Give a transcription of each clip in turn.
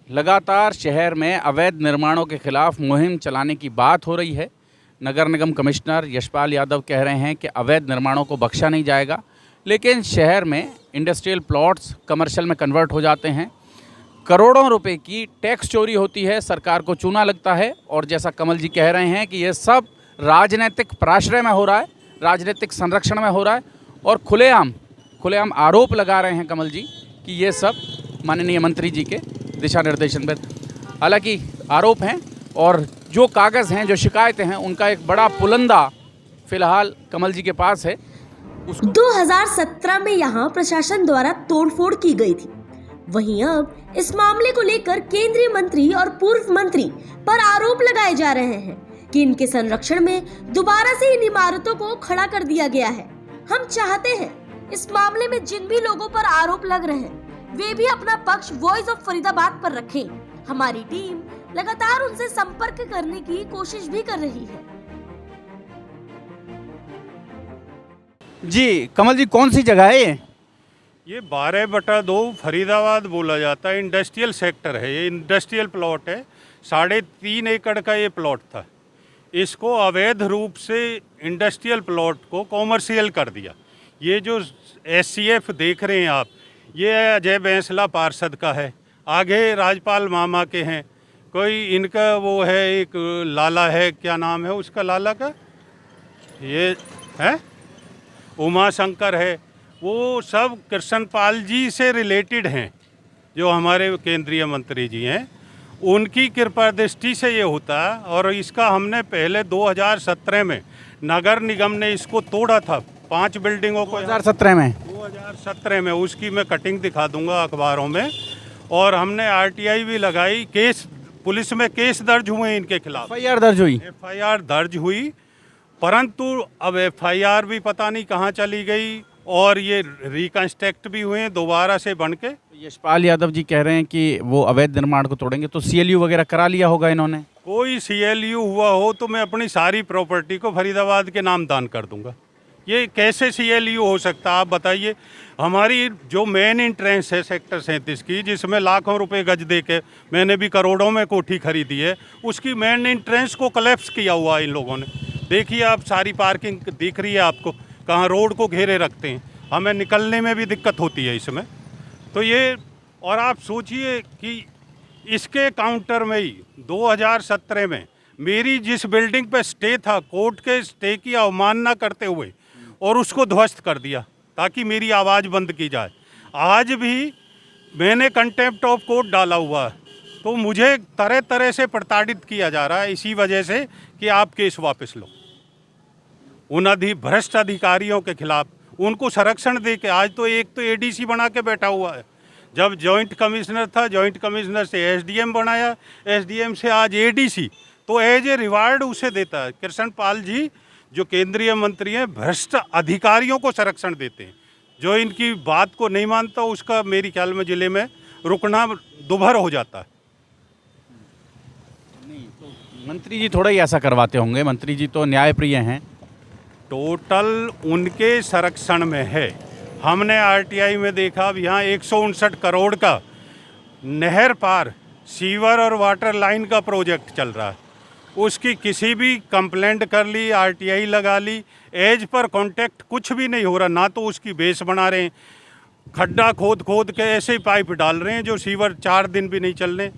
लगातार शहर में अवैध निर्माणों के खिलाफ मुहिम चलाने की बात हो रही है। नगर निगम कमिश्नर यशपाल यादव कह रहे हैं कि अवैध निर्माणों को बख्शा नहीं जाएगा, लेकिन शहर में इंडस्ट्रियल प्लॉट्स कमर्शियल में कन्वर्ट हो जाते हैं, करोड़ों रुपए की टैक्स चोरी होती है, सरकार को चूना लगता है। और जैसा कमल जी कह रहे हैं कि ये सब राजनीतिक प्राश्रय में हो रहा है, राजनीतिक संरक्षण में हो रहा है और खुलेआम आरोप लगा रहे हैं कमल जी कि ये सब माननीय मंत्री जी के दिशा निर्देशन पर। हालांकि आरोप हैं और जो कागज़ हैं, जो शिकायतें हैं, उनका एक बड़ा पुलंदा फिलहाल कमल जी के पास है। 2017 में यहाँ प्रशासन द्वारा तोड़फोड़ की गई थी। वहीं अब इस मामले को लेकर केंद्रीय मंत्री और पूर्व मंत्री पर आरोप लगाए जा रहे हैं कि इनके संरक्षण में दोबारा से इन इमारतों को खड़ा कर दिया गया है। हम चाहते हैं इस मामले में जिन भी लोगों पर आरोप लग रहे हैं वे भी अपना पक्ष वॉइस ऑफ फरीदाबाद पर रखें। हमारी टीम लगातार उनसे संपर्क करने की कोशिश भी कर रही है। जी कमल जी, कौन सी जगह है ये? ये 12/2 फरीदाबाद बोला जाता है। इंडस्ट्रियल सेक्टर है, ये इंडस्ट्रियल प्लॉट है। 3.5 एकड़ का ये प्लॉट था। इसको अवैध रूप से इंडस्ट्रियल प्लॉट को कॉमर्शियल कर दिया। ये जो SCF देख रहे हैं आप, ये अजय बैंसला पार्षद का है, आगे राजपाल मामा के हैं, कोई इनका वो है, एक लाला है, क्या नाम है उसका लाला का, ये है उमा शंकर है। वो सब कृष्णपाल जी से रिलेटेड हैं, जो हमारे केंद्रीय मंत्री जी हैं, उनकी कृपा दृष्टि से ये होता। और इसका हमने पहले 2017 में नगर निगम ने इसको तोड़ा था, 5 बिल्डिंगों को। 2017 में उसकी मैं कटिंग दिखा दूंगा अखबारों में। और हमने RTI भी लगाई, केस पुलिस में केस दर्ज हुए इनके खिलाफ, FIR दर्ज हुई। परंतु अब FIR भी पता नहीं कहाँ चली गई और ये रिकंस्ट्रक्ट भी हुए दोबारा से बन के। यशपाल यादव जी कह रहे हैं कि वो अवैध निर्माण को तोड़ेंगे, तो CLU वगैरह करा लिया होगा इन्होंने। कोई CLU हुआ हो तो मैं अपनी सारी प्रॉपर्टी को फरीदाबाद के नाम दान कर दूंगा। ये कैसे CLU हो सकता है आप बताइए। हमारी जो मेन इंट्रेंस है सेक्टर 37 की, जिसमें लाखों रुपए गज दे के मैंने भी करोड़ों में कोठी खरीदी है, उसकी मेन इंट्रेंस को कोलैप्स किया हुआ इन लोगों ने। देखिए आप, सारी पार्किंग दिख रही है आपको, कहाँ रोड को घेरे रखते हैं, हमें निकलने में भी दिक्कत होती है इसमें। तो ये, और आप सोचिए कि इसके काउंटर में ही 2017 में मेरी जिस बिल्डिंग पे स्टे था, कोर्ट के स्टे की अवमानना करते हुए और उसको ध्वस्त कर दिया ताकि मेरी आवाज़ बंद की जाए। आज भी मैंने कंटेम्प्ट ऑफ कोर्ट डाला हुआ है, तो मुझे तरह तरह से प्रताड़ित किया जा रहा है इसी वजह से कि आप केस वापस लो। उन भ्रष्ट अधिकारियों के खिलाफ उनको संरक्षण दे के, आज तो एक तो ADC बना के बैठा हुआ है। जब जॉइंट कमिश्नर था, जॉइंट कमिश्नर से SDM बनाया, SDM से आज ADC, तो एज ए रिवार्ड उसे देता है। कृष्णपाल जी जो केंद्रीय मंत्री हैं, भ्रष्ट अधिकारियों को संरक्षण देते हैं। जो इनकी बात को नहीं मानता उसका मेरी ख्याल में जिले में रुकना दुभर हो जाता है। नहीं तो मंत्री जी थोड़ा ही ऐसा करवाते होंगे, मंत्री जी तो न्यायप्रिय हैं। टोटल उनके संरक्षण में है। हमने RTI में देखा, अब यहाँ 159 करोड़ का नहर पार सीवर और वाटर लाइन का प्रोजेक्ट चल रहा है। उसकी किसी भी कंप्लेंट कर ली, RTI लगा ली, एज पर कांटेक्ट कुछ भी नहीं हो रहा। ना तो उसकी बेस बना रहे हैं, खड्डा खोद के ऐसे ही पाइप डाल रहे हैं जो सीवर 4 दिन भी नहीं चल रहे।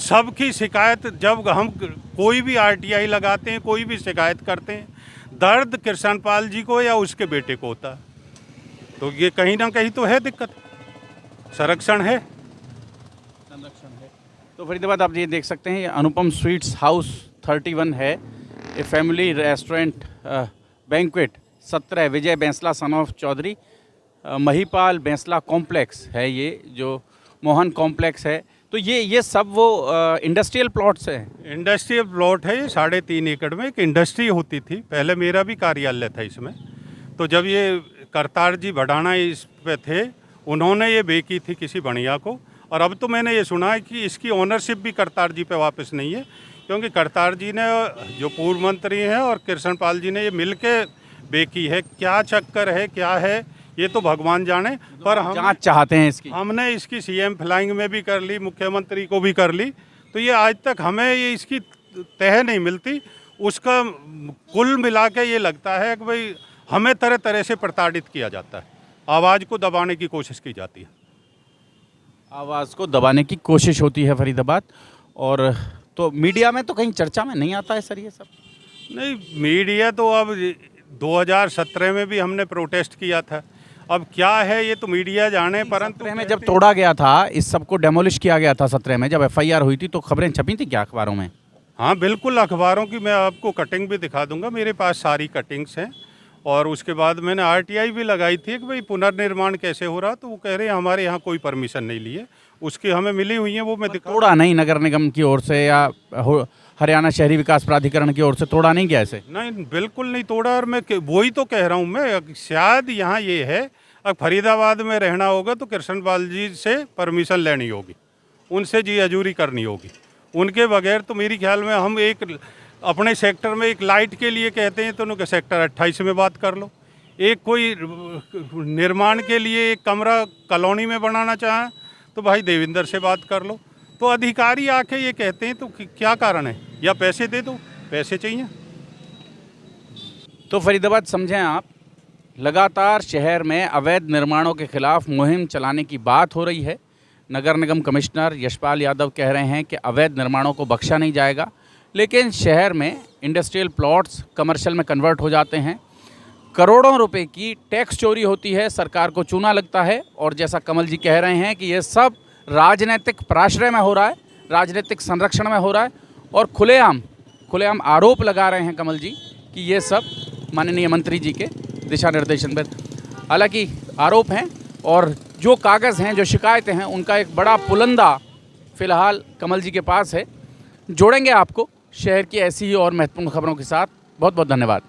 सबकी शिकायत, जब हम कोई भी RTI लगाते हैं, कोई भी शिकायत करते हैं, दर्द कृष्णपाल जी को या उसके बेटे को होता है। तो ये कहीं ना कहीं तो है दिक्कत। संरक्षण है। तो फरीदाबाद आप ये देख सकते हैं, अनुपम स्वीट्स हाउस 31 है, a family restaurant banquet 17 Vijay Bainsla son of Chaudhary Mahipal Bainsla complex है, ये जो मोहन कॉम्प्लेक्स है। तो ये सब वो इंडस्ट्रियल प्लॉट्स हैं। इंडस्ट्रियल प्लॉट है। 3.5 एकड़ में एक इंडस्ट्री होती थी, पहले मेरा भी कार्यालय था इसमें। तो जब ये करतार जी भडाना इस पे थे, उन्होंने ये बेची थी किसी बढ़िया को। और अब तो मैंने ये सुना है कि इसकी ओनरशिप भी करतार जी पे वापस नहीं है, क्योंकि करतार जी ने, जो पूर्व मंत्री हैं, और कृष्णपाल जी ने ये मिल के बेची है। क्या चक्कर है, क्या है, ये तो भगवान जाने। पर हम जांच चाहते हैं इसकी। हमने इसकी सीएम फ्लाइंग में भी कर ली, मुख्यमंत्री को भी कर ली, तो ये आज तक हमें ये इसकी तह नहीं मिलती। उसका कुल मिला के ये लगता है कि भाई हमें तरह तरह से प्रताड़ित किया जाता है, आवाज़ को दबाने की कोशिश की जाती है। आवाज़ को दबाने की कोशिश होती है फरीदाबाद। और तो मीडिया में तो कहीं चर्चा में नहीं आता है सर ये सब? नहीं, मीडिया तो अब 2017 में भी हमने प्रोटेस्ट किया था, अब क्या है ये तो मीडिया जाने। परंतु 17 में जब तोड़ा गया था, इस सब को डेमोलिश किया गया था 17 में जब एफआईआर हुई थी, तो खबरें छपी थी क्या अखबारों में? हाँ बिल्कुल, अखबारों की मैं आपको कटिंग भी दिखा दूंगा, मेरे पास सारी कटिंग्स हैं। और उसके बाद मैंने आरटीआई भी लगाई थी कि भाई पुनर्निर्माण कैसे हो रहा, तो वो कह रहे हैं हमारे यहाँ कोई परमिशन नहीं ली है, उसकी हमें मिली हुई है, वो मैं दिखा। तोड़ा नहीं नगर निगम की ओर से या हरियाणा शहरी विकास प्राधिकरण की ओर से तोड़ा नहीं गया ऐसे? नहीं, बिल्कुल नहीं तोड़ा। और मैं वही तो कह रहा हूँ मैं, शायद यहाँ ये है, अब फरीदाबाद में रहना होगा तो कृष्णपाल जी से परमिशन लेनी होगी, उनसे जी हजूरी करनी होगी। उनके बगैर तो मेरी ख्याल में हम एक अपने सेक्टर में एक लाइट के लिए कहते हैं तो उनके सेक्टर 28 में बात कर लो। एक कोई निर्माण के लिए एक कमरा कॉलोनी में बनाना चाहें तो भाई देविंदर से बात कर लो। तो अधिकारी आके ये कहते हैं तो क्या कारण है, या पैसे दे दो, पैसे चाहिए। तो फरीदाबाद समझें आप, लगातार शहर में अवैध निर्माणों के खिलाफ मुहिम चलाने की बात हो रही है। नगर निगम कमिश्नर यशपाल यादव कह रहे हैं कि अवैध निर्माणों को बख्शा नहीं जाएगा, लेकिन शहर में इंडस्ट्रियल प्लॉट्स कमर्शियल में कन्वर्ट हो जाते हैं, करोड़ों रुपए की टैक्स चोरी होती है, सरकार को चूना लगता है। और जैसा कमल जी कह रहे हैं कि ये सब राजनीतिक प्राश्रय में हो रहा है, राजनीतिक संरक्षण में हो रहा है। और खुलेआम आरोप लगा रहे हैं कमल जी कि ये सब माननीय मंत्री जी के दिशा निर्देशन पर, हालांकि आरोप हैं और जो कागज़ हैं, जो शिकायतें हैं, उनका एक बड़ा पुलंदा फिलहाल कमल जी के पास है। जोड़ेंगे आपको शहर की ऐसी ही और महत्वपूर्ण खबरों के साथ। बहुत बहुत धन्यवाद।